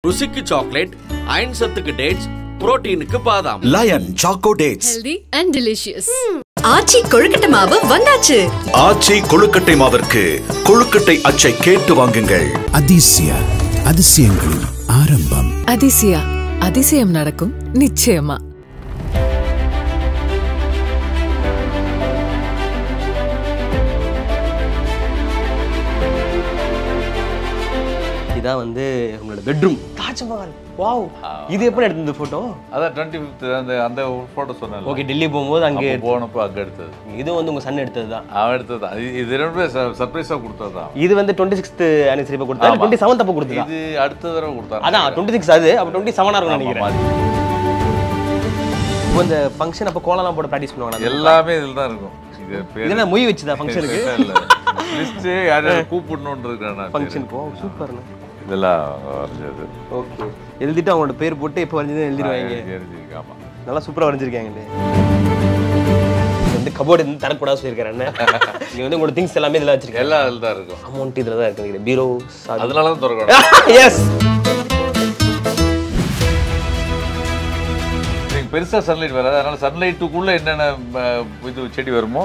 ருசிக்கு chocolate, iron சத்துக்கு dates, புரோட்டீனுக்கு பாதாம். Lion choco Dates. Healthy and delicious. Aachi கொழுக்கட்டை மாவு வந்தாச்சு. ஆச்சி கொழுக்கட்டை மாவிற்கு கொழுக்கட்டை அச்சை கேட்டு வாங்குங்கள். அதிசயா அதிசயங்களின் ஆரம்பம். அதிசயா அதிசயம் நடக்கும் நிச்சயமா. இதான் வந்து உங்களோட பெட்ரூம். தாஜ்மஹால். வாவ். இது எப்படி எடுத்தது போட்டோ? அதான் 25th அந்த போட்டோ சொன்னேன். ஓகே, டெல்லி போகும்போது அங்கே போனப்போ அங்கே எடுத்தது. இது வந்து உங்க சன் எடுத்தது தான். அவன் எடுத்தது தான். இது ரெண்டுமே சர்ப்ரைஸாக கொடுத்தது தான். இது வந்து 26th anniversary அப்போ கொடுத்தா 27th அப்போ கொடுத்தா. இது அடுத்த தடவை கொடுத்தாரு. அதான் 26 அது. அப்போ 27 இருக்கும் நினைக்கிறேன். இப்போ இந்த ஃபங்க்ஷன் அப்போ கோலம்லாம் போட்டு ப்ராக்டிஸ் பண்ணுவாங்க. எல்லாமே இதில் தான் இருக்கும். இது பேர் இதெல்லாம் மொய் வச்சுதா ஃபங்க்ஷனுக்கு? இல்லை லிஸ்ட்டு யாரையும் கூப்பிடணுன்னு இருக்கிறேன் ஃபங்க்ஷனுக்கு. சூப்பர்ண்ணா. இதெல்லாம் வரைஞ்சது. ஓகே, எழுதிட்டு அவங்களோட பேர் போட்டு எப்போ வரைஞ்சது எழுதிடுவாங்க. ஆமாம், நல்லா சூப்பராக வரைஞ்சிருக்காங்க. வந்து கபோர்டு வந்து தரக்கூடாது சொல்லியிருக்காரு. நீங்க வந்து உங்களோட திங்ஸ் எல்லாமே இதில் வச்சிருக்கேன். எல்லாம் இதில் தான் இருக்கும். அமௌண்ட் இதில் தான் இருக்கு. பீரோ அதனால தான் திறக்கணும். எஸ். பெருசாக சன்லைட் வராது. அதனால சன்லைட்டுக்குள்ளே என்னென்ன இது செடி வருமோ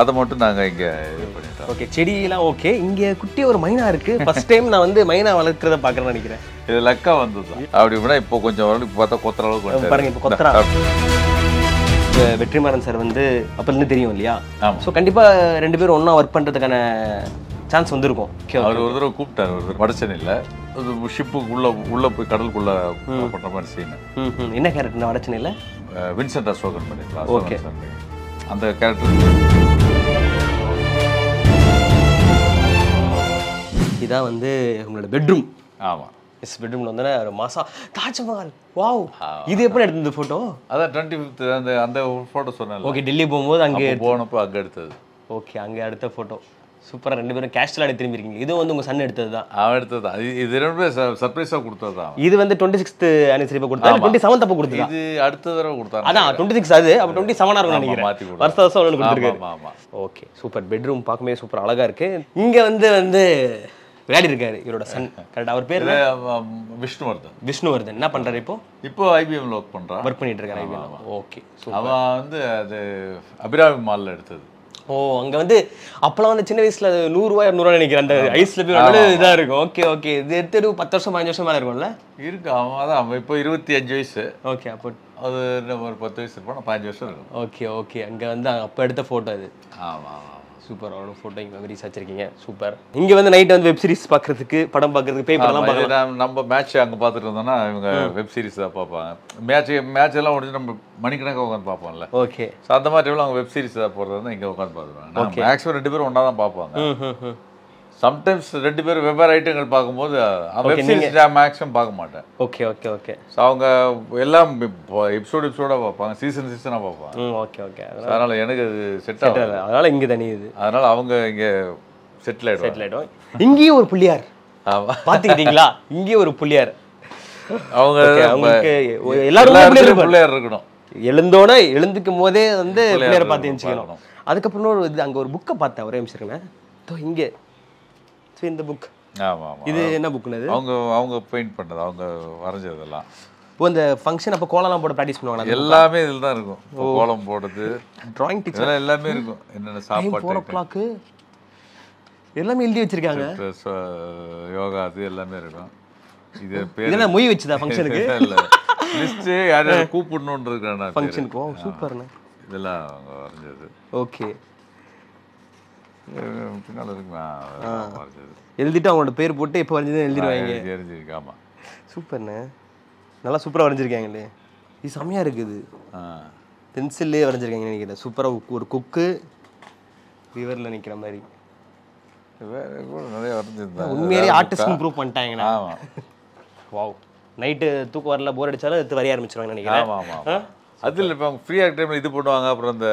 அதை மட்டும் நாங்கள் இங்கே இது பண்ணிட்டோம். ஓகே, செடியெல்லாம் ஓகே. இங்கே குட்டி ஒரு மைனா இருக்கு. ஃபர்ஸ்ட் டைம் நான் வந்து மைனா வளர்க்குறத பார்க்குறேன்னு நினைக்கிறேன். இது லக்கா வந்தது தான். அப்படி இப்படின்னா இப்போ கொஞ்சம் வரணும். பார்த்தா கொத்துற அளவுக்கு பாருங்க, இப்போ கொத்துறா. வெற்றிமாறன் சார் வந்து அப்போலேருந்து தெரியும் இல்லையா? ஸோ கண்டிப்பாக ரெண்டு பேரும் ஒன்றா ஒர்க் பண்ணுறதுக்கான சான்ஸ் வந்துருக்கும். அவர் ஒரு தடவை கூப்பிட்டார். ஒரு வடச்சென்னையில் ஷிப்புக்கு உள்ள போய் கடலுக்குள்ள பண்ணுற மாதிரி சீன். என்ன கேரக்டர் வடச்சென்னையில்? வின்சென்ட் அசோகன் பண்ணிருக்கலாம். ஓகே, அந்த கேரக்டர். இதான் வந்து உங்களோட பெட்ரூம். ஆமாம், எஸ். பெட்ரூமில் வந்தோன்னே ஒரு மாசா தாஜ்மஹால். வாவ். இது எப்படி எடுத்தது ஃபோட்டோ? அதான் 25th அந்த ஃபோட்டோ சொன்னேன். ஓகே, டெல்லி போகும்போது அங்கே போனப்போ அங்கே எடுத்தது. ஓகே, அங்கே எடுத்த ஃபோட்டோ. சூப்பராக ரெண்டு பேரும் கேஸ்டலாக திரும்பி இருக்கீங்க. இது வந்து உங்கள் சன் எடுத்தது தான். அவன் எடுத்தது தான். இது ரெண்டுமே சர்ப்ரைஸாக கொடுத்தது தான். இது வந்து 26th anniversary அப்போ கொடுத்தா 27th அப்போ கொடுத்தா. இது அடுத்த தடவை கொடுத்தாரு. அதான் 26 அது. அப்போ 27 இருக்கும் நினைக்கிறேன். வருஷம் வருஷம் ஒன்று கொடுத்துருக்காரு. ஆமாம். Okay, super. பெட்ரூம் பார்க்கவே சூப்பர் அழகாக இருக்கு. இங்கே வந்து விளையாடி இருக்காரு இவரோட சன். கரெக்டாக அவர் பேர் விஷ்ணுவர்தன். விஷ்ணுவர்தன். என்ன பண்ணுறாரு இப்போ ஐபிஎம்ல ஒர்க் பண்ணுறான். ஒர்க் பண்ணிட்டு இருக்காரு ஐபிஎம். ஓகே, அவன் வந்து அது அபிராமி மாலில் எடுத்தது. ஓ, அங்கே வந்து அப்போலாம் வந்து சின்ன வயசுல 100 ரூபாய் 200 நினைக்கிறேன். அந்த ஐஸ்ல போய் இதாக இருக்கும். ஓகே ஓகே, இது எடுத்து 10 வருஷம் 15 வருஷம் மேலே இருக்கும்ல? இருக்கு. அவன் இப்போ 25 வயசு. ஓகே, அப்போ அது ஒரு 10 வயசு இருப்பான். 15 வருஷம் இருக்கும். ஓகே ஓகே, அங்கே வந்து அப்போ எடுத்த ஃபோட்டோ அது. ஆமாம், சூப்பர். அவ்வளோ ஃபோட்டோ இங்கே மெமரிஸ் வச்சிருக்கீங்க. சூப்பர். இங்கே வந்து நைட் வந்து வெப் சீரிஸ் பார்க்கறதுக்கு, படம் பார்க்கறதுக்கு, பேய் படம்லாம் பார்க்கலாம். நம்ம மேட்ச் அங்கே பார்த்துட்டு இருந்தோம்னா இவங்க வெப் சீரிஸ் தான் பார்ப்பாங்க. மேட்ச் எல்லாம் முடிஞ்சு நம்ம மணிக்கணக்காக உட்காந்து பார்ப்போம்ல. ஓகே, ஸோ அந்த மாதிரி அவங்க வெப் சீரிஸ் தான் போடுறது இங்கே உட்காந்து பார்த்துருவாங்க. மேக்ஸிமம் 2 பேரும் ஒன்றா தான் பார்ப்பாங்க. சம்டைம்ஸ் 2 பேரும் வெவ்வேறு ஐட்டங்கள் பார்க்கும்போது வெப் சீரிஸ் மேக்ஸிமம் பார்க்க மாட்டேன். Okay okay okay. ஸோ அவங்க எல்லாம் எபிசோடாக பார்ப்பாங்க, சீசனாக பார்ப்பாங்க. Okay okay. அதனால் எனக்கு அது செட் ஆகும். அதனால் இங்கே தனி இது. அதனால் அவங்க இங்கே செட்டில் ஆகிடும். இங்கேயும் ஒரு புள்ளியார். ஆமாம், பார்த்துக்கிட்டீங்களா? இங்கேயும் ஒரு புள்ளியார். அவங்க எல்லாரும் பிள்ளையார் இருக்கணும். எழுந்துக்கும் போதே வந்து பிள்ளையாரை பார்த்து எழுந்துக்கணும். அதுக்கப்புறம் ஒரு இது அங்கே ஒரு புக்கை பார்த்தேன். ஒரே நிமிஷம் இங்கே இந்த புக். ஆமாம், இது என்ன புக்குன்னு? அவங்க பெயிண்ட் பண்ணது, அவங்க வரைஞ்சதெல்லாம். இப்போ இந்த ஃபங்க்ஷன் அப்போ கோலம்லாம் போட்டு ப்ராக்டிஸ் பண்ணுவாங்க. எல்லாமே இதில் தான் இருக்கும். கோலம் போடுறது, டிராயிங் டீச்சர் எல்லாமே இருக்கும். என்னென்ன சாப்பாடு, 4 o'clock எல்லாமே எழுதி வச்சிருக்காங்க. யோகா அது எல்லாமே இருக்கும். இது இதெல்லாம் மொய் வச்சுதா ஃபங்க்ஷனுக்கு? இல்லை லிஸ்ட்டு யாரையும் கூப்பிடணுன்னு இருக்கிறேன் ஃபங்க்ஷனுக்கு. சூப்பர்ண்ணா. இதெல்லாம் அவங்க வரைஞ்சது. ஓகே, பின்னால் இருக்குமா எழுதிட்டு அவங்களோட பேர் போட்டு எப்போ வரைஞ்சது எழுதிடுவாங்க. தெரிஞ்சிருக்கு. ஆமாம், சூப்பர்ண்ணே. நல்லா சூப்பராக வரைஞ்சிருக்காங்களே. இது செம்மையாக இருக்குது. பென்சில்லே வரைஞ்சிருக்காங்க நினைக்கிறேன். சூப்பராக ஒரு குக்கு ரிவரில் நிற்கிற மாதிரி. வேறு கூட நிறைய வரைஞ்சிருந்தாங்க. உண்மையிலேயே ஆர்டிஸ்ட் ப்ரூவ் பண்ணிட்டாங்கண்ணா. ஆமாம். வாவ். நைட்டு தூக்கம் வரல, போர் அடித்தாலும் எடுத்து வரைய ஆரம்பிச்சிருவாங்க நினைக்கிறேன். ஆமாம் ஆமாம். அதில் இப்போ அவங்க ஃப்ரீயாக டைமில் இது பண்ணுவாங்க. அப்புறம் அந்த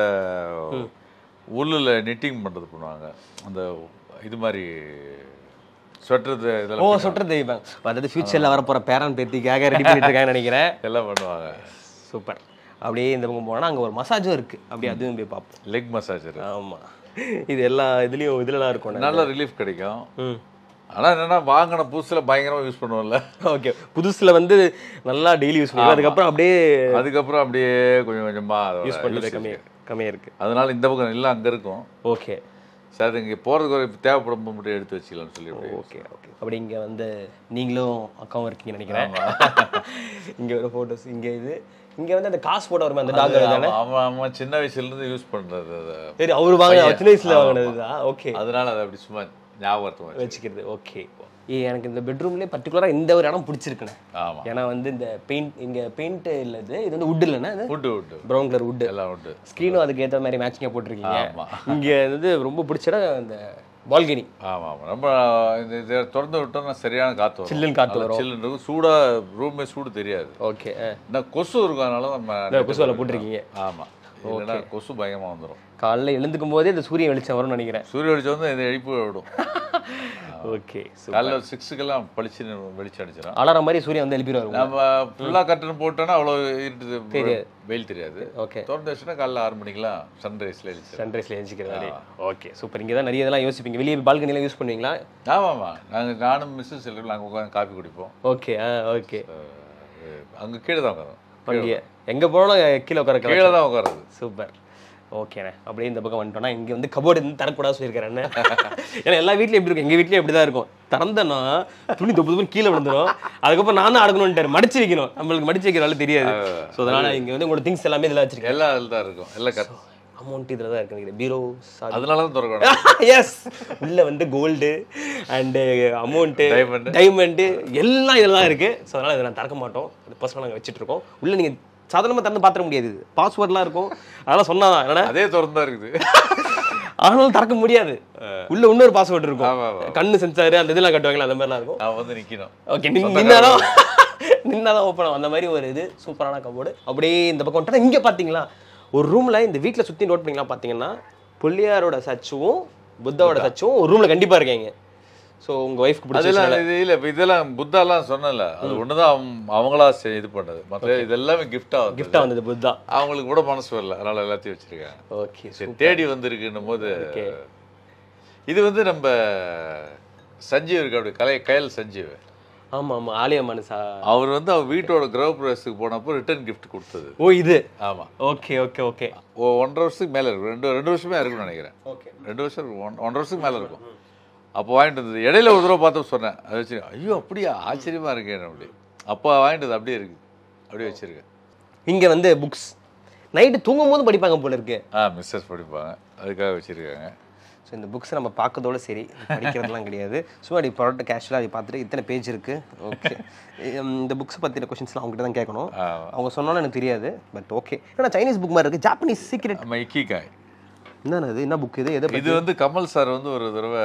உள்ளில் நிட்டிங் பண்ணுறது பண்ணுவாங்க. அந்த இது மாதிரி ஸ்வெட்டர் இதெல்லாம். ஸ்வெட்டர் தெய்வம். அதாவது ஃபியூச்சரில் வரப்போகிற பேரன் பேத்திக்காக ரெடி பண்ணிட்டு இருக்காங்கன்னு நினைக்கிறேன். எல்லாம் பண்ணுவாங்க. சூப்பர். அப்படியே இந்த பக்கம் போனால் அங்கே ஒரு மசாஜும் இருக்குது. அப்படியே அதுவும் போய் பார்ப்போம். Leg massager. ஆமாம், இது எல்லா இதுலேயும் இதெல்லாம் இருக்கும். நல்ல ரிலீஃப் கிடைக்கும். ஆனால் என்னன்னா வாங்கின புதுசில் பயங்கரமாக யூஸ் பண்ணுவோம்ல. ஓகே, புதுசில் வந்து நல்லா டெய்லி யூஸ் பண்ணுவோம், அதுக்கப்புறம் அப்படியே கொஞ்சம் கொஞ்சமாக யூஸ் பண்ணுறது கம்மியாக இருக்குது. அதனால இந்த பக்கம் இல்லை அங்கே இருக்கும். ஓகே சார், இங்கே போகிறதுக்கு ஒரு தேவைப்படும் மட்டும் எடுத்து வச்சுக்கலாம்னு சொல்லி. Okay okay. அப்படி இங்கே வந்து நீங்களும் அக்காவும் இருக்கீங்கன்னு நினைக்கிறேன். இங்கே ஒரு ஃபோட்டோஸ், இங்கே இங்கே வந்து அந்த காசு போட வருமா அந்த டாக் தானே? அவன் சின்ன வயசுலேருந்து யூஸ் பண்ணுறது. சரி, அவர் வாங்க சின்ன வயசில் வாங்கினது தான். ஓகே, அதனால அதை அப்படி சும்மா ஞாபகத்தை வச்சுக்கிறது. ஓகே, எனக்கு இந்த பெட்ரூம்லேயே பர்டிகுலராக இந்த ஒரு இடம் பிடிச்சிருக்குண்ணே. ஆமாம், ஏன்னா வந்து இந்த இங்கே பெயிண்ட் இல்லை, இது வந்து வுட் இல்லைண்ணா, இது வுட்டு ப்ரௌன் கலர் வுட்டு, எல்லாம் வுட்டு. ஸ்க்ரீனும் அதுக்கு ஏற்ற மாதிரி மேட்சிங்காக போட்டிருக்கீங்க. இங்கே வந்து ரொம்ப பிடிச்ச இடம் இந்த பால்கனி. ஆமாம், ரொம்ப இதை திறந்து விட்டோம்னா சரியான காற்று வரும், சில்லுன்னு காற்று வரும், சில்லுன்னு சூடாக ரூமே சூடு தெரியாது. ஓகே, நான் கொசு இருக்கும், அதனால நம்ம கொசுவில் போட்டிருக்கீங்க. ஆமாம், இல்லைன்னா கொசு பயங்கரமாக வந்துடும். காலைல எழுந்துக்கும் போதே இந்த சூரிய வெளிச்சம் வரும்னு நினைக்கிறேன். சூரிய வெளிச்சம் வந்து இதை எழுப்பி விடும். ஓகே, காலைல 6க்கெல்லாம் பளிச்சுன்னு வெளிச்சம் அடிச்சிடும். அலாரம் மாதிரி சூரியன் வந்து எழுப்பிடுவாரு. நம்ம ஃபுல்லாக கட்டணம் போட்டோன்னா அவ்வளோ இருட்டுது, வெயில் தெரியாது. ஓகே, திறந்து வச்சுன்னா காலைல 6 மணிக்கெல்லாம் சன்ரைஸில் எழுந்திக்கிறது. Okay, super. இங்கே தான் நிறைய இதெல்லாம் யோசிப்பீங்க. வெளியே பால்கனிலாம் யூஸ் பண்ணுவீங்களா? ஆமாம்மா, நானும் மிஸ்ஸஸ் செல்வம் நாங்கள் உட்காந்து காஃபி குடிப்போம். Okay okay. அங்கே கீழே தான் உட்காரோம். இங்கே எங்கே போனாலும் கீழே உட்கார, கீழே தான் உட்காருது. சூப்பர். ஓகேண்ணே, அப்படியே இந்த பக்கம் வந்துட்டோம்னா இங்கே வந்து கபோர்டு இருந்து தரக்கூடாது சொல்லியிருக்கிறேன். ஏன்னா எல்லா வீட்லையும் எப்படி இருக்கும், எங்கள் வீட்லேயும் எப்படி தான் இருக்கும். திறந்தேன்னா துணி தொப்பு கீழே விழுந்துடும். அதுக்கப்புறம் நான் தான் அடக்கணும்ட்டாரு, மடிச்சு வைக்கணும். நம்மளுக்கு மடிச்சு வைக்கிறதால தெரியாது. ஸோ அதனால் இங்கே வந்து உங்களோட திங்ஸ் எல்லாமே இதில் வச்சிருக்கேன். எல்லாம் இதில் தான் இருக்கும், எல்லாம் அமௌண்ட் இதில் தான் இருக்குது. பீரோ, அதனால தான் திறக்கணும். எஸ், உள்ள வந்து கோல்டு அண்டு அமௌண்ட்டு, டைமண்டு எல்லாம் இதெல்லாம் இருக்குது. ஸோ அதனால் இதை நான் திறக்க மாட்டோம், அது பர்சனலாக நாங்கள் வச்சுட்டு இருக்கோம். உள்ள நீங்கள் சாதாரணமாக திறந்து பார்த்துட முடியாது, பாஸ்வேர்ட்லாம் இருக்கும், அதெல்லாம் சொன்னாதான் என்னன்னா அதே திறந்தா இருக்குது. ஆனாலும் திறக்க முடியாது. உள்ள இன்னொரு பாஸ்வேர்டு இருக்கும், கண்ணு சென்சாரு அந்த இதெல்லாம் கட்டுவாங்களா, அந்த மாதிரிலாம் இருக்கும். நான் வந்து நிற்கணும். ஓகே, நின்னாதான் ஓப்பன் ஆகும். அந்த மாதிரி ஒரு இது சூப்பரான கபோர்டு. அப்படியே இந்த பக்கம் வந்துட்டா இங்கே பார்த்தீங்களா ஒரு ரூமில், இந்த வீட்டில் சுற்றி நோட் பண்ணிக்கலாம் பார்த்தீங்கன்னா பிள்ளையாரோட சச்சுவும் புத்தாவோட சச்சும் ஒரு ரூமில் கண்டிப்பாக இருக்காங்க. ஸோ உங்கள் ஒய்ஃப்க்கு பிடிச்சதெல்லாம் இது இல்லை. இப்போ இதெல்லாம் புத்தாலாம் சொன்னல, அது ஒன்று தான் அவங்களா இது பண்ணது. மற்ற இதெல்லாமே கிஃப்டாக வந்தது. புத்தா அவங்களுக்கு கூட மனசு வரல, அதனால எல்லாத்தையும் வச்சிருக்காங்க. ஓகே, சரி, தேடி வந்திருக்குன்னும் போது இது வந்து நம்ம சஞ்சீவ் இருக்கு, அப்படி கயல் சஞ்சீவ். ஆமாம் ஆமாம், ஆலய மனசா அவர் வந்து அவர் வீட்டோட கிரக பிரவேசத்துக்கு போனப்போ ரிட்டர்ன் கிஃப்ட் கொடுத்தது. ஓ, இது ஆமாம். Okay okay okay. 1.5 வருஷத்துக்கு மேலே இருக்கும், 2 வருஷமே இருக்குன்னு நினைக்கிறேன். ஓகே, 2 வருஷம் இருக்கும், 1.5 வருஷத்துக்கு மேலே இருக்கும். அப்போ வாங்கிட்டு வந்தது. இடையில ஒரு தடவை பார்த்து சொன்னேன், அதை வச்சு ஐயோ அப்படியா ஆச்சரியமாக இருக்கேன் அப்படி. அப்போ வாங்கிட்டு அப்படியே இருக்குது, அப்படியே வச்சுருக்கேன். இங்கே வந்து புக்ஸ் நைட்டு தூங்கும் போது படிப்பாங்க போல இருக்கு. மிஸ்ஸஸ் படிப்பாங்க, அதுக்காக வச்சுருக்காங்க. ஸோ இந்த புக்ஸை நம்ம பார்க்கறதோட சரி, படிக்கிறதுலாம் கிடையாது. சும்மா அப்படி ப்ராடக்ட் கேஷுவலாக அதை பார்த்துட்டு இத்தனை பேஜ் இருக்குது. ஓகே, இந்த புக்ஸ் பற்றின கொஷின்ஸ்லாம் அவங்ககிட்ட தான் கேட்கணும். அவங்க சொன்னாலும் எனக்கு தெரியாது, பட் ஓகே. ஏன்னா சைனீஸ் புக் மாதிரி இருக்குது, ஜாப்பனீஸ் சீக்ரெட். நம்ம இக்கிகாய் என்னது, என்ன புக் இது? இது வந்து கமல் சார் வந்து ஒரு தடவை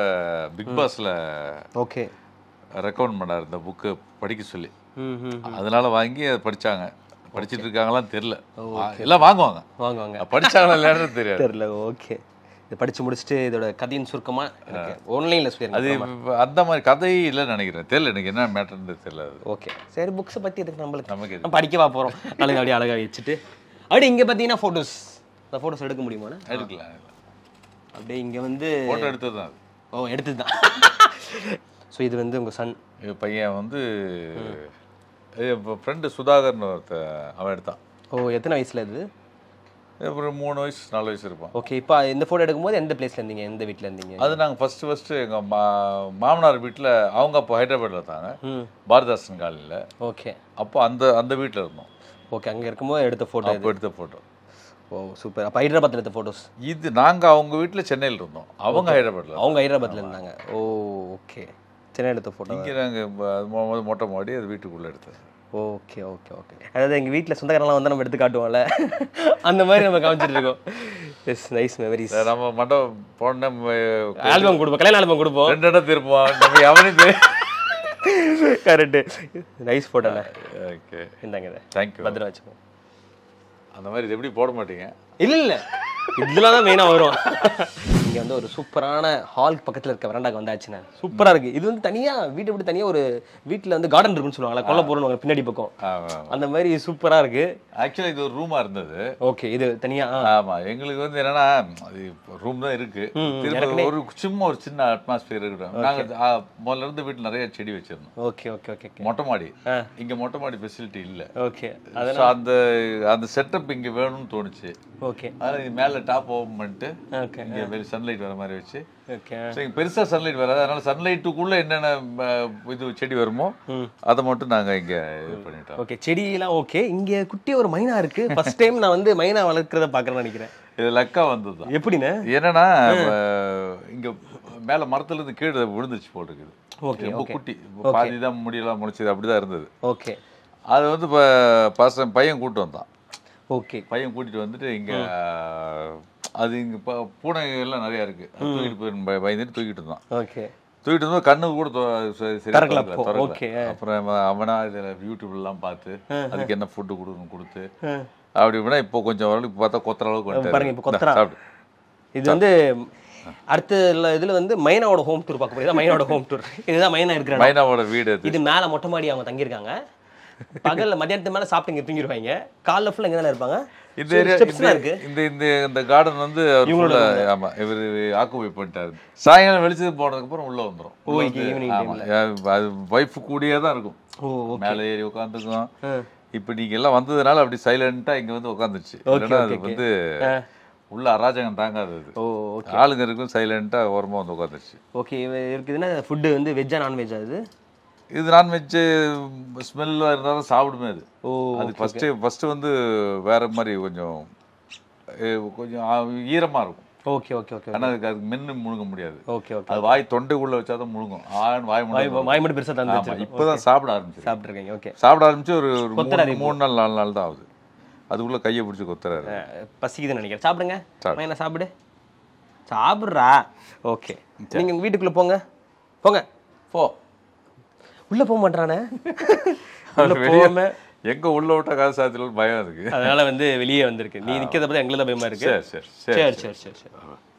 பிக் பாஸ்ல ஓகே ரெக்கமெண்ட் பண்ணார் இந்த புக்கு படிக்க சொல்லி. அதனால வாங்கி அதை படிச்சாங்க. படிச்சுட்டு இருக்காங்களான்னு தெரியல, எல்லாம் வாங்குவாங்க, படிச்சாங்களா இல்லைன்னு தெரியல. ஓகே, இதை படிச்சு முடிச்சுட்டு இதோட கதையின் சுருக்கமாக ஆன்லைனில் சொல்லி அது அந்த மாதிரி கதை இல்லைன்னு நினைக்கிறேன், தெரியல எனக்கு என்ன மேட்டர்னு தெரியல. ஓகே, சரி, புக்ஸை பற்றி எதுக்கு நமக்கு படிக்கவா போகிறோம், நாளைக்கு அப்படியே அழகாக வச்சுட்டு. அப்படியே இங்கே பார்த்தீங்கன்னா ஃபோட்டோஸ், அந்த ஃபோட்டோஸ் எடுக்க முடியுமா? எடுக்கலாம். அப்படியே இங்கே வந்து ஃபோட்டோ எடுத்தது தான். ஓ, எடுத்தது தான். ஸோ இது வந்து உங்கள் சன் பையன் வந்து ஃப்ரெண்டு சுதாகர்னு அவன் எடுத்தான். ஓ, எத்தனை வயசில் இது? ஒரு 3 வயசு 4 வயசு இருப்பான். ஓகே, இப்போ இந்த ஃபோட்டோ எடுக்கும்போது எந்த பிளேஸில் இருந்தீங்க, எந்த வீட்டில் இருந்தீங்க? அது நாங்கள் ஃபஸ்ட்டு எங்கள் மாமனார் வீட்டில், அவங்க அப்போ ஹைதராபாத்தில் இருந்தாங்க, பாரதாசன் காலனியில். ஓகே, அப்போ அந்த வீட்டில் இருந்தோம். ஓகே, அங்கே இருக்கும்போது எடுத்த ஃபோட்டோ. ஓ, சூப்பர். அப்போ ஹைதராபாத்தில் எடுத்த ஃபோட்டோஸ் இது. நாங்கள் அவங்க வீட்டில் சென்னையில் இருந்தோம், அவங்க ஹைதராபாத்தில் இருந்தாங்க. ஓ, ஓகே, சென்னை எடுத்த ஃபோட்டோ. இங்கே நாங்கள் மொட்டை மாடி அது வீட்டுக்குள்ளே எடுத்தது. Okay okay okay. அதாவது எங்கள் வீட்டில் சொந்தக்காரெல்லாம் வந்து நம்ம எடுத்து காட்டுவோம்ல, அந்த மாதிரி நம்ம காமிச்சிட்டு இருக்கோம். Yes, nice memories. நம்ம மண்டபம் போன ஆல்பம் கொடுப்போம், கல்யாண ஆல்பம் கொடுப்போம், 2 இடம் திருப்போம், நம்ம எவனுக்கு கரெக்டு. நைஸ் ஃபோட்டோண்ணே. ஓகே, இந்தாங்க, இதை தேங்க்யூ, பத்திரம் வச்சுக்கோங்க. அந்த மாதிரி இது எப்படி போட மாட்டீங்க? இல்லை இதெல்லாம் தான் மெயினாக வரும். இங்கே வந்து ஒரு சூப்பரான ஹால் பக்கத்தில் இருக்க வரண்டாக்கு வந்தாச்சுண்ணே. சூப்பராக இருக்குது. இது வந்து தனியாக வீட்டை விட்டு தனியாக ஒரு வீட்டில் வந்து கார்டன் இருக்குன்னு சொல்லுவாங்களா, கொல்ல போகிறோன்னு பின்னாடி பக்கம், அந்த மாதிரி சூப்பராக இருக்குது. ஆக்சுவலாக இது ஒரு ரூமாக இருந்தது. ஓகே, இது தனியாக. ஆமாம், எங்களுக்கு வந்து என்னன்னா ரூம் தான் இருக்குது, ஒரு சும்மா ஒரு சின்ன அட்மாஸ்பியர் இருக்கட்டும். நாங்கள் முதல்ல இருந்து வீட்டில் நிறைய செடி வச்சிருந்தோம். Okay okay okay. மொட்டை மாடி, இங்கே மொட்டை மாடி ஃபெசிலிட்டி இல்லை. ஓகே, அந்த செட்டப் இங்கே வேணும்னு தோணுச்சு. ஓகே, அதனால் இது மேலே டாப் ஓப்பன் பண்ணிட்டு இங்கே வெளியே சன்லைட் வர மாதிரி வச்சு, பெருசாக சன்லைட் வராது, அதனால சன்லைட்டுக்குள்ளே என்னென்ன இது செடி வருமோ அதை மட்டும் நாங்கள் இங்கே இது பண்ணிட்டோம். ஓகே, செடியெல்லாம் ஓகே. இங்கே குட்டி ஒரு மைனா இருக்கு. ஃபர்ஸ்ட் டைம் நான் வந்து மைனா வளர்க்குறத பார்க்குறேன்னு நினைக்கிறேன். இது லக்கா வந்தது தான். எப்படின்னு என்னன்னா இங்கே மேலே மரத்துலேருந்து கீழே விழுந்துச்சு போட்டுருக்குது. ஓகே, ரொம்ப குட்டி, பாதி தான் முடியெல்லாம் முடிச்சது, அப்படிதான் இருந்தது. ஓகே, அது வந்து இப்போ பையன் கூப்பிட்டு வந்தான். ஓகே, பையன் கூட்டிட்டு வந்துட்டு இங்கே அது இங்கே பூனை எல்லாம் நிறையா இருக்குது, தூக்கிட்டு போய் பயந்துட்டு தூக்கிட்டு இருந்தான். ஓகே, தூக்கிட்டு வந்து கண்ணு கூட திறக்கல. அப்புறம் அவனா இதில் யூடியூப்லாம் பார்த்து அதுக்கு என்ன ஃபுட்டு கொடுத்து அப்படி இப்படின்னா இப்போ கொஞ்சம் ஓரளவுக்கு பார்த்தா கொத்துற அளவுக்கு பாருங்க. இப்போ கொத்துறா. இது வந்து அடுத்த இதில் வந்து மைனாவோட ஹோம் டூர் பார்க்க போறீங்க. மைனாவோட ஹோம் டூர் இதுதான். மைனா இருக்கிற மைனாவோட வீடு இது மேலே மொட்டை மாடி அவங்க தங்கியிருக்காங்க. பகல்ல மதியானத்து மேலே சாப்பிட்டு இங்கே தூங்கிடுவாங்க. காலைல ஃபுல்லாக இங்கே தானே இருப்பாங்க. இந்த கார்டன் வந்து ஆமா இவர் ஆக்குபை பண்ணிட்டாரு. சாயங்காலம் வெளிச்சது போனதுக்கு அப்புறம் உள்ள வந்துடும். அது வைஃப் கூடயே தான் இருக்கும். மேலே ஏறி உட்காந்துக்கும். இப்ப நீங்க எல்லாம் வந்ததுனால அப்படி சைலண்டா இங்க வந்து உட்காந்துருச்சு. அது வந்து உள்ள அராஜகம் தாங்காது. ஆளுங்க இருக்கும், சைலண்டா ஓரமா வந்து உட்காந்துருச்சு. ஓகே, இருக்குதுன்னா ஃபுட்டு வந்து வெஜ்ஜா நான்வெஜ்ஜா? இது நான்வெஜ் ஸ்மெல்லாக இருந்தாலும் சாப்பிடுமே அது. அது ஃபஸ்ட்டு வந்து வேற மாதிரி கொஞ்சம் ஈரமாக இருக்கும். Okay okay okay. ஆனால் அதுக்கு மென்று முழுங்க முடியாது. Okay okay. அது வாய் தொண்டைக்குள்ளே வச்சா தான் முழுங்கும். வாய் மட்டும் பெருசாக தந்து இப்போ தான் சாப்பிட ஆரம்பிச்சு. சாப்பிட்ருக்கீங்க. ஓகே, சாப்பிட ஆரம்பிச்சு ஒரு 3 நாள் 4 நாள் தான் ஆகுது. அதுக்குள்ளே கையை பிடிச்சி கொத்துறாரு. பசிக்குதுன்னு நினைக்கிறேன். சாப்பிடுங்க, என்ன சாப்பிடு, சாப்பிட்றா. ஓகே, நீங்கள் வீட்டுக்குள்ளே போங்க. போங்க, உள்ள போக மாட்டானே. எங்க உள்ள விட்டா காசு சாத்தில பயம் இருக்கு. அதனால வந்து வெளியே வந்திருக்கு. நீ நிக்கிறத பத்தி எங்களுக்கு பயமா இருக்கு. சரி சரி சரி சரி.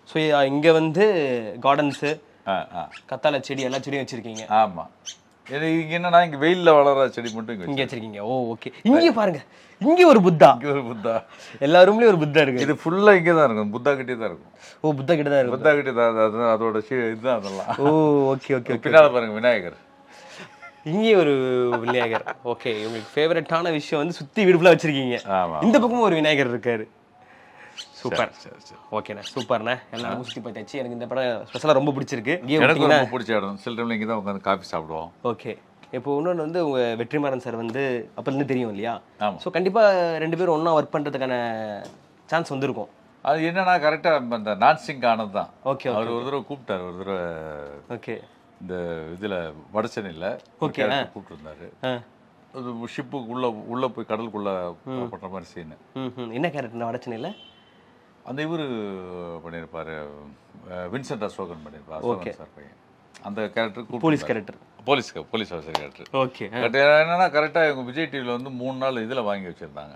ஸோ இங்க வந்து கார்டன்ஸு, கத்தாழை செடி, எல்லா செடியும் வச்சிருக்கீங்க. ஆமா, இங்க என்னன்னா இங்க வெயில்ல வளர செடி மட்டும் இங்க வச்சிருக்கீங்க. ஓ ஓகே. இங்க பாருங்க, இங்க ஒரு புத்தா. எல்லா ரூம்லயும் ஒரு புத்தா இருக்கு. இது ஃபுல்லா இங்க தான் இருக்கும். புத்தா கிட்டே தான் இருக்கும். ஓ, புத்தா கிட்ட தான் இருக்கும். புத்தா கிட்டே தான். அதோட இதுதான் அதெல்லாம். ஓ ஓகே ஓகே. பின்னால பாருங்க விநாயகர். இங்கே ஒரு விநாயகர். ஓகே, உங்களுக்கு ஃபேவரட்டான விஷயம் வந்து சுத்தி வீடு ஃபுல்லா வச்சிருக்கீங்க. இந்த பக்கமும் ஒரு விநாயகர் இருக்காரு. சூப்பர். ஓகேண்ணா, சூப்பர்ண்ணா. எல்லாரும் சுற்றி பார்த்தாச்சு. எனக்கு இந்த படம் ஸ்பெஷலாக ரொம்ப பிடிச்சிருக்கு. எனக்கு ரொம்ப பிடிச்ச இடம். சில டைம்ல இங்கே தான் உட்காந்து காஃபி சாப்பிடுவோம். ஓகே. இப்போ இன்னொன்று வந்து உங்கள் வெற்றிமாறன் சார் வந்து அப்போலேருந்து தெரியும் இல்லையா? ஸோ கண்டிப்பாக 2 பேரும் ஒன்றா ஒர்க் பண்ணுறதுக்கான சான்ஸ் வந்துருக்கும். அது என்னன்னா கரெக்டாக அந்த நான்சிங் ஆனது தான். ஓகே, அவர் ஒரு தடவை கூப்பிட்டார். ஒரு தடவை ஓகே இந்த இதில் வடச்சென்னையில் கூப்பிட்டுருந்தாரு. அது ஷிப்புக்கு உள்ள போய் கடலுக்குள்ள பண்ணுற மாதிரி சீனு. என்ன கேரக்டர் வடச்சென்னையில்? அந்த இவர் பண்ணியிருப்பாரு, வின்சென்ட் அசோகன் பண்ணியிருப்பார். ஓகே சார் பையன். அந்த character police character, police officer character. Okay. என்னன்னா கரெக்டாக இவங்க விஜய் டிவியில் வந்து 3 நாள் இதில் வாங்கி வச்சிருந்தாங்க.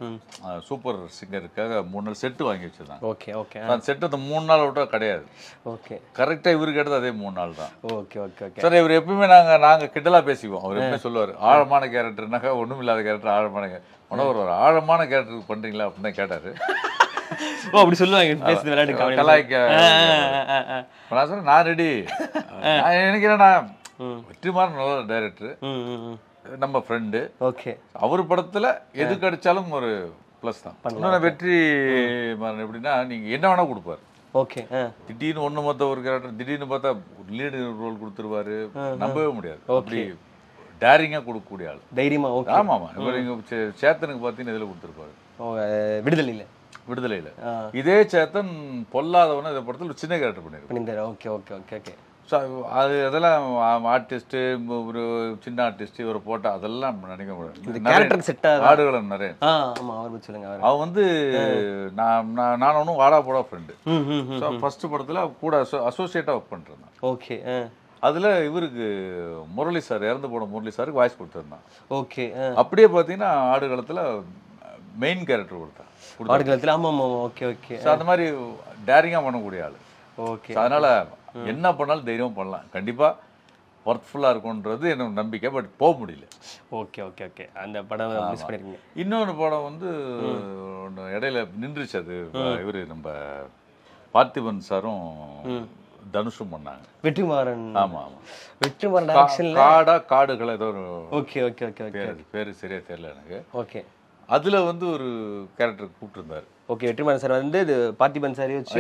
சூப்பர் சிங்கருக்காக 3 நாள் செட்டு வாங்கி வச்சிருந்தாங்க. Okay okay. அந்த செட்டு அந்த 3 நாள் விட்டா கிடையாது. ஓகே. கரெக்டாக இவருக்கு எடுத்து அதே 3 நாள் தான். Okay okay okay. சார் இவர் எப்பவுமே நாங்கள் கிட்டலாம் பேசிக்குவோம். அவர் எப்பவுமே சொல்லுவார், ஆழமான கேரக்டர்னாக்கா ஒன்றும் இல்லாத கேரக்டர் ஆழமான ஒரு ஆழமான கேரக்டர் பண்ணுறீங்களா அப்படின்னு தான் கேட்டார். ஓ, அப்படி சொல்லுவாங்க பேசுறது விளையாட்டு கலாய்க்க. நான் சொன்னேன், நான் ரெடி. எனக்கு என்னன்னா வெற்றிமாறன் நல்ல டைரக்டர், நம்ம ஃப்ரெண்டு. ஓகே. அவர் படத்துல எது கிடைச்சாலும் ஒரு பிளஸ் தான். இன்னொன்று வெற்றிமாறன் எப்படின்னா நீங்க என்ன வேணா கொடுப்பாரு. ஓகே. திடீர்னு ஒண்ணு மொத்த ஒரு கேரக்டர் திடீர்னு பார்த்தா லீடு ரோல் கொடுத்துருவாரு. நம்பவே முடியாது. அப்படி டேரிங்கா கொடுக்கக்கூடிய ஆள். தைரியமா. ஓகே. ஆமா ஆமா. இவர் இங்க சேத்தனுக்கு பார்த்தீங்கன்னா இதில் கொடுத்துருப்பாரு. விடுதலையில இதே சேத்தன் பொல்லாதவன இந்த படத்தில் சின்ன கேரக்டர் பண்ணிருப்பாரு. Okay okay okay okay. அது அதெல்லாம் ஆர்டிஸ்ட்டு, ஒரு சின்ன ஆர்டிஸ்ட் இவரை போட்டால் அதெல்லாம் நினைக்க முடியாது. ஆடுகளம் நிறைய. அவன் வந்து நான் ஒன்றும் வாடா போடா ஃப்ரெண்டு. ஃபர்ஸ்ட் படத்தில் கூட அசோசியேட்டாக ஒர்க் பண்ணிருந்தேன். ஓகே. அதில் இவருக்கு முரளி சார், இறந்து போன முரளி சாருக்கு வாய்ஸ் கொடுத்துருந்தான். ஓகே. அப்படியே பார்த்தீங்கன்னா ஆடுகளத்தில் மெயின் கேரக்டர் கொடுத்தான். ஆடுகளத்தில். ஆமாம் ஆமாம். Okay okay. ஸோ அந்த மாதிரி டேரிங்காக பண்ணக்கூடிய ஆள். ஓகே. அதனால என்ன பண்ணாலும் தைரியம் பண்ணலாம், கண்டிப்பா ஒர்க்ஃபுல்லா இருக்கும்ன்றது என்னோட நம்பிக்கை. பட் போக முடியல. Okay okay okay. அந்த படம் மிஸ் பண்ணிருக்கீங்க. இன்னொரு படம் வந்து இடையில நின்றுச்சு. அது இவரு நம்ம பார்த்திபன் சாரும் தனுஷும் பண்ணாங்க. வெற்றிமாறன். ஆமா ஆமா. வெற்றிமாறன் டைரக்ஷன்ல காடுகள் ஏதோ ஒரு ஓகே ஓகே ஓகே ஓகே. பேரு சரியா தெரியல எனக்கு. ஓகே. அதுல வந்து ஒரு கேரக்டர் கூப்பிட்டு இருந்தாரு. ஓகே. வெற்றிமாறன் சார் வந்து இது பார்த்திபன் சார் வச்சு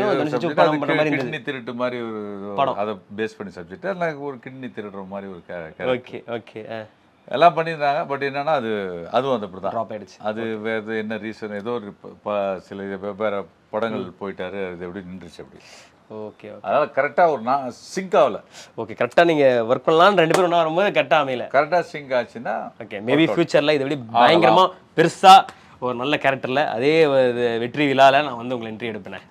படம் பண்ற மாதிரி கிட்னி திருட்டு மாதிரி ஒரு படம், அதை பேஸ் பண்ணி சப்ஜெக்ட். எனக்கு ஒரு கிட்னி திருடுற மாதிரி ஒரு கேரக்டர். Okay okay. எல்லாம் பண்ணியிருந்தாங்க. பட் என்னன்னா அதுவும் அது அப்படிதான் ட்ராப் ஆயிடுச்சு. அது வேறு என்ன ரீசன், ஏதோ ஒரு சில வெவ்வேறு படங்கள் போயிட்டாரு, அது எப்படி நின்றுச்சு அப்படி. ஓகே. அதனால கரெக்டா ஒரு சிங்க் ஆகல. ஓகே. கரெக்டா நீங்க ஒர்க் பண்ணலாம், ரெண்டு பேரும் ஒண்ணா வரும்போது கரெக்டா அமையல. கரெக்டா சிங்க் ஆச்சுன்னா ஓகே. மேபி ஃபியூச்சர்ல இதை விட பயங்கரமா பெருசா ஒரு நல்ல கேரக்டர்ல அதே வெற்றி விழால நான் வந்து உங்களை இன்டர்வியூ எடுப்பேன்.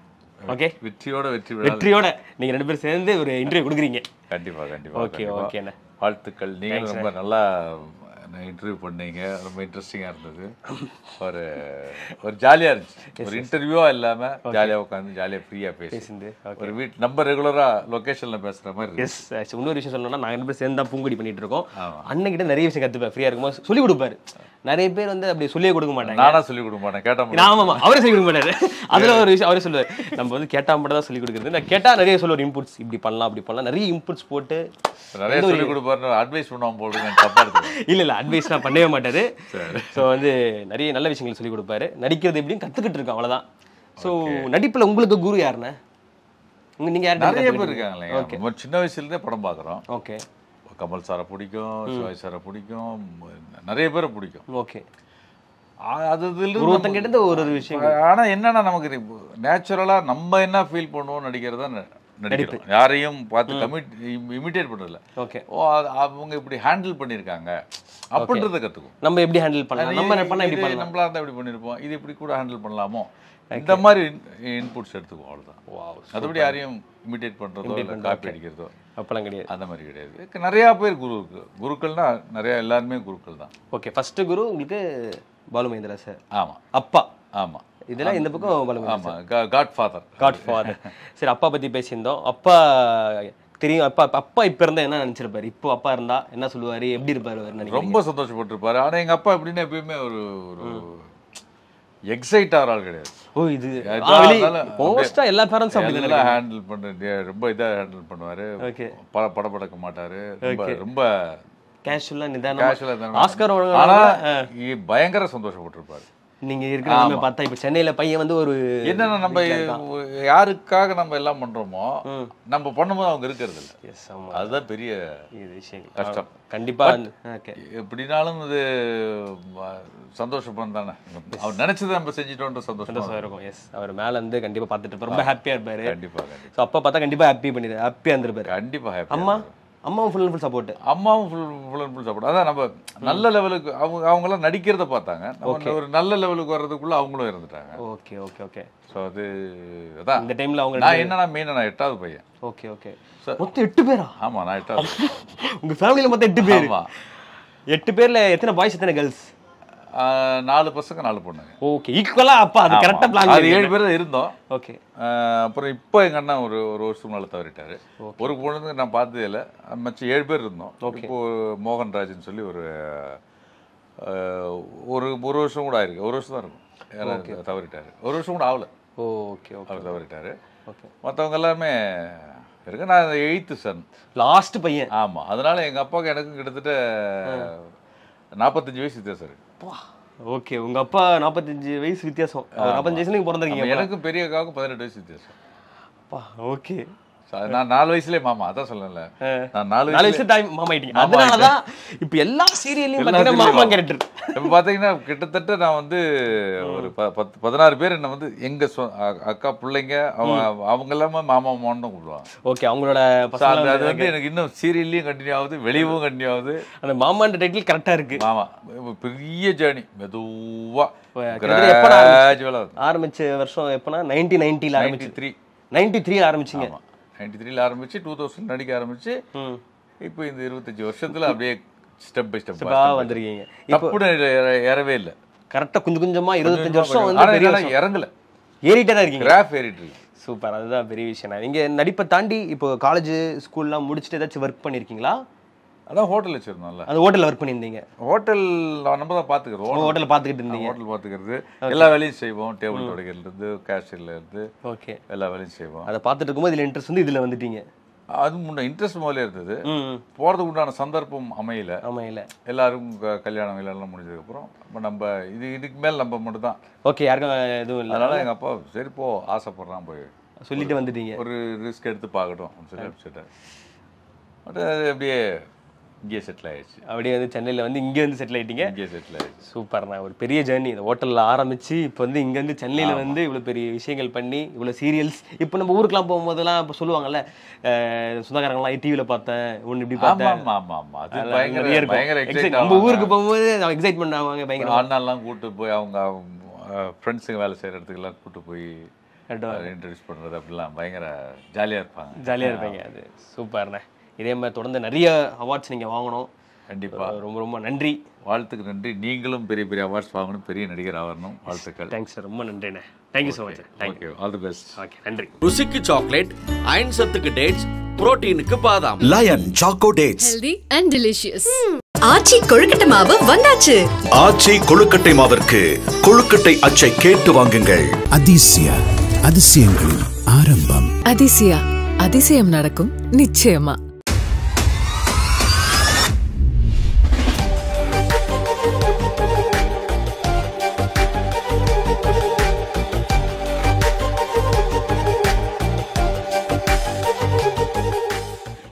ஓகே. வெற்றியோட நீங்க ரெண்டு பேரும் சேர்ந்து ஒரு இன்டர்வியூ கொடுக்குறீங்க. கண்டிப்பா கண்டிப்பா. Okay okay. வாழ்த்துக்கள். நீங்க ரொம்ப நல்லா இன்டர்வியூ பண்ணீங்க, ரொம்ப இன்ட்ரெஸ்டிங்கா இருந்தது. ஒரு ஜாலியா இருந்துச்சு. ஒரு இன்டர்வியூவா இல்லாம ஜாலியா உட்காந்து ஜாலியா ஃப்ரீயா பேசிந்து ஒரு வீட்டு நம்ம ரெகுலரா லொகேஷன்ல பேசுற மாதிரி. எஸ். இன்னொரு விஷயம் சொல்லணும்னா நாங்க ரெண்டு பேரும் சேர்ந்து தான் பூங்குடி பண்ணிட்டு இருக்கோம். அண்ணன்கிட்ட நிறைய விஷயம் கத்துப்பேன், ஃப்ரீயா இருக்கும்போது சொல்லி கொடுப்பாரு. நிறைய பேர் வந்து அப்படி சொல்லியே கொடுக்க மாட்டாங்க. நானா சொல்லி கொடுக்க மாட்டேன், கேட்டா. ஆமா அவரே சொல்லி கொடுக்க மாட்டாரு. அதுல ஒரு விஷயம் அவரே சொல்லுவாரு, நம்ம வந்து கேட்டா மட்டும் தான் சொல்லி கொடுக்குறது. நான் கேட்டா நிறைய சொல்லுவார், இன்புட்ஸ் இப்படி பண்ணலாம் அப்படி பண்ணலாம், நிறைய இன்புட்ஸ் போட்டு நிறைய சொல்லி கொடுப்பாரு. அட்வைஸ் பண்ணுவான் போடுங்க, தப்பா இருக்கு. இல்ல அட்வைஸ்லாம் பண்ணவே மாட்டாரு. ஸோ வந்து நிறைய நல்ல விஷயங்கள் சொல்லி கொடுப்பாரு. நடிக்கிறது எப்படின்னு கத்துக்கிட்டு இருக்கோம், அவ்வளவுதான். ஸோ நடிப்புல உங்களுக்கு குரு யாருன்னு? நீங்க யார்? நிறைய பேர் இருக்காங்களே. சின்ன வயசுல இருந்தே படம் பாக்குறோம். ஓகே. கமல் சாரை பிடிக்கும், சிவாஜி சாரை பிடிக்கும், நிறைய பேரை பிடிக்கும். ஓகே. அது ஒருத்தங்கிட்ட ஒரு விஷயம். ஆனா என்னன்னா நமக்கு நேச்சுரலா நம்ம என்ன ஃபீல் பண்ணுவோம் நடிக்கிறதா நடிக்கிறோம். யாரையும் பார்த்து இமிட்டேட் பண்றதில்ல. ஓகே. அவங்க இப்படி ஹேண்டில் பண்ணிருக்காங்க அப்படின்றத கத்துக்கும். நம்ம எப்படி ஹேண்டில் பண்ணலாம், நம்ம பண்ணா எப்படி பண்ணலாம், நம்மளா இருந்தா எப்படி பண்ணிருப்போம், இது இப்படி கூட ஹேண்டில் பண்ணலாமோ, இந்த மாதிரி இன்புட்ஸ் எடுத்துக்குவோம், அவ்வளவுதான். அதுபடி யாரையும் இமிட்டேட் பண்றதோ இல்லை காப்பி அடிக்கிறதோ அப்பெல்லாம் கிடையாது. அந்த மாதிரி கிடையாது. நிறைய பேர் குருக்கள்னா நிறைய எல்லாருமே குருக்கள் தான். ஓகே. ஃபர்ஸ்ட் குரு உங்களுக்கு பாலு மகேந்திரா சார். ஆமா. அப்பா. ஆமா. இதெல்லாம் இந்த பக்கம் பாலு மகேந்திரா. ஆமா. காட்ஃபாதர். சரி, அப்பா பத்தி பேசியிருந்தோம். அப்பா தெரியும். அப்பா இப்ப இருந்தா என்ன நினைச்சிருப்பாரு? இப்போ அப்பா இருந்தா என்ன சொல்லுவாரு, எப்படி இருப்பாரு? ரொம்ப சந்தோஷப்பட்டிருப்பாரு. ஆனா எங்க அப்பா எப்படின்னா எப்பயுமே ஒரு எக்ஸைட் ஆகிற ஆள் கிடையாது. ஓ, இது மோஸ்டா எல்லா பேரண்ட்ஸும் அப்படி தான் ஹேண்டில் பண்றது, ரொம்ப இதா ஹேண்டில் பண்ணுவாரு. படபடக்க மாட்டாரு. ரொம்ப கேஷுவலா நிதானமா ஆஸ்கார் பயங்கர சந்தோஷப்பட்டிருப்பாரு. நீங்க இருக்கிறத பார்த்தா இப்ப சென்னையில பையன் வந்து ஒரு என்னன்னா நம்ம யாருக்காக நம்ம எல்லாம் பண்றோமோ நம்ம பண்ணும்போது அவங்க இருக்கிறது இல்லை. அதுதான் பெரிய விஷயம், கஷ்டம். கண்டிப்பா எப்படினாலும் இது சந்தோஷம் தானே. அவர் நினைச்சதை நம்ம செஞ்சிட்டோன்ற சந்தோஷமா இருக்கும். எஸ், அவர் மேல இருந்து கண்டிப்பா பார்த்துட்டு ரொம்ப ஹாப்பியா இருப்பாரு. கண்டிப்பா. அப்பா பார்த்தா கண்டிப்பா ஹாப்பியா இருந்திருப்பாரு. கண்டிப்பா ஹாப்பி. அம்மாவும் ஃபுல் அண்ட் ஃபுல் சப்போர்ட். அம்மாவும் ஃபுல் அண்ட் ஃபுல் சப்போர்ட். அதான் நம்ம நல்ல லெவலுக்கு அவங்களாம் நடிக்கிறத பார்த்தாங்க. நம்ம ஒரு நல்ல லெவலுக்கு வர்றதுக்குள்ள அவங்களும் இருந்துட்டாங்க. Okay okay okay. ஸோ அது அதான் இந்த டைம்ல அவங்க. நான் என்னன்னா மெயினாக நான் 8வது பையன். Okay okay. மொத்தம் 8 பேரா? ஆமா, நான் 8வது. உங்க ஃபேமிலியில மொத்தம் 8 பேர்? ஆமா. 8 பேர்ல எத்தனை பாய்ஸ் எத்தனை கேர்ள்ஸ்? 4 பசங்க 4 பொண்ணுங்க. ஓகே, ஈக்குவலா. அப்பா அது கரெக்டா பிளான். அது 7 பேர் இருந்தோம். ஓகே. அப்புறம் இப்போ எங்க அண்ணா ஒரு வருஷம் மேலே தவறிட்டாரு. ஒரு பொண்ணு நான் பார்த்ததே இல்லை. மச்சம் 7 பேர் இருந்தோம். இப்போ மோகன்ராஜ்னு சொல்லி ஒரு வருஷம் கூட ஆயிருக்கு. ஒரு வருஷம் தான் இருக்கும். தவறிட்டாரு. ஒரு வருஷம் கூட ஆகல. ஓகே. அவர் தவறிட்டாரு. மற்றவங்க எல்லாருமே இருக்கு. நான் 8th சன், லாஸ்ட் பையன். ஆமா. அதனால எங்க அப்பாவுக்கு எனக்கும் கிட்டத்தட்ட 45 வயசு வித்தியாசம் இருக்கு. ஓகே. உங்க அப்பா 45 வயசு வித்தியாசம். 45 வயசுல நீங்க பிறந்திருக்கீங்க. எனக்கும் பெரிய அக்காவுக்கும் 18 வயசு வித்தியாசம். ஓகே. நான் 4 வயசுலயே மாமா. அதான் சொல்லல, நான் 4 வயசு மாமா ஆயிட்டீங்க. அதனாலதான் இப்ப எல்லா சீரியல்லையும் மாமா கேரக்டர். இப்ப பாத்தீங்கன்னா கிட்டத்தட்ட நான் வந்து ஒரு 16 பேர் என்ன வந்து எங்க அக்கா பிள்ளைங்க அவங்க எல்லாமே மாமா மாமான்னு கூப்பிடுவாங்க. ஓகே. அவங்களோட அது வந்து எனக்கு இன்னும் சீரியல்லையும் கண்டினியூ ஆகுது, வெளியவும் கண்டினியூ ஆகுது. அந்த மாமான்ற டைட்டில் கரெக்டா இருக்கு. மாமா பெரிய ஜேர்னி. மெதுவா ஆரம்பிச்ச வருஷம் எப்பனா 1990 ஆரம்பிச்சு. 93 ஆரம்பிச்சீங்க. 93 ஆரம்பிச்சு 2000 நடிக்க ஆரம்பிச்சு இப்போ இந்த 25 வருஷத்துல அப்படியே ஸ்டெப் பை ஸ்டெப் வந்திருக்கீங்க. அப்படி ஏறவே இல்லை. கரெக்டா கொஞ்சம் கொஞ்சமா 25 வருஷம் வந்து இறங்கல, ஏறிட்டே தான் இருக்கீங்க. கிராஃப் ஏறிட்டு இருக்கு. சூப்பர், அதுதான் பெரிய விஷயம். நீங்க நடிப்பை தாண்டி இப்போ காலேஜ் ஸ்கூல்லாம் முடிச்சுட்டு ஏதாச்சும் ஒர்க் பண்ணிருக்கீங்களா? அதான் ஹோட்டல் வச்சிருந்தோம்ல. அந்த ஹோட்டல்ல ஒர்க் பண்ணியிருந்தீங்க? ஹோட்டல் நம்ம தான் பார்த்துக்கிறோம். ஹோட்டல் பார்த்துக்கிட்டு இருந்தீங்க? ஹோட்டல் பார்த்துக்கிறது, எல்லா வேலையும் செய்வோம். டேபிள் துடைக்கிறதுலேருந்து கேஷியர்ல இருந்து ஓகே எல்லா வேலையும் செய்வோம். அதை பார்த்துட்டு இருக்கும்போது இதில் இன்ட்ரெஸ்ட் வந்து இதில் வந்துட்டீங்க? அது முன்ன இன்ட்ரெஸ்ட் முதல்ல இருந்தது. போகிறதுக்கு உண்டான சந்தர்ப்பம் அமையல. எல்லாரும் கல்யாணம் எல்லாம் முடிஞ்சதுக்கப்புறம் நம்ம இதுக்கு மேல் நம்ம மட்டும் தான். ஓகே, யாருக்கும் எதுவும் இல்லை. அதனால எங்கள் அப்பா சரி போ ஆசைப்படுறான் போய் சொல்லிட்டு வந்துட்டீங்க. ஒரு ரிஸ்க் எடுத்து பார்க்கட்டும் சொல்லி அனுப்பிச்சிட்டேன். அது அப்படியே இங்கே செட்டில் ஆயிடுச்சு. அப்படியே வந்து சென்னையில் வந்து இங்கே வந்து செட்டில் ஆகிட்டீங்க? இங்கே செட்டில் ஆயிடுச்சு. சூப்பர்ண்ணா, ஒரு பெரிய ஜேர்னி. இந்த ஹோட்டலில் ஆரம்பித்து இப்போ வந்து இங்கேருந்து சென்னையில் வந்து இவ்வளோ பெரிய விஷயங்கள் பண்ணி இவ்வளோ சீரியல்ஸ். இப்போ நம்ம ஊருக்குலாம் போகும்போதெல்லாம் இப்போ சொல்லுவாங்கல்ல, சொந்தக்காரங்களாம் டிவியில் பார்த்தேன் ஒன்று இப்படி பார்த்தேன். நம்ம ஊருக்கு போகும்போது எக்ஸைட்மெண்ட் ஆவாங்க பயங்கர. அண்ணாலாம் கூப்பிட்டு போய் அவங்க ஃப்ரெண்ட்ஸுங்க வேலை செய்கிற இடத்துக்குலாம் கூப்பிட்டு போய் இன்ட்ரடியூஸ் பண்ணுறது அப்படிலாம் பயங்கர ஜாலியாக இருப்பாங்க. அது சூப்பர்ண்ணே. இதே மாதிரி தொடர்ந்து நிறைய அவார்ட்ஸ் நீங்கள் வாங்கணும். கண்டிப்பாக. ரொம்ப ரொம்ப நன்றி. வாழ்த்துக்கு நன்றி. நீங்களும் பெரிய பெரிய அவார்ட்ஸ் வாங்கணும், பெரிய நடிகர் ஆகணும். வாழ்த்துக்கள். தேங்க்ஸ் சார், ரொம்ப நன்றிண்ணே. Thank you so much. Thank you, all the best. Okay, நன்றி. ருசிக்கு சாக்லேட், அயன் சத்துக்கு டேட்ஸ், புரோட்டீனுக்கு பாதாம். Lion choco dates. Healthy and delicious. Aachi கொழுக்கட்டை மாவு வந்தாச்சு. ஆச்சி கொழுக்கட்டை மாவிற்கு கொழுக்கட்டை அச்சை கேட்டு வாங்குங்கள். அதிசயா அதிசயங்களின் ஆரம்பம். அதிசயா அதிசயம் நடக்கும் நிச்சயமா.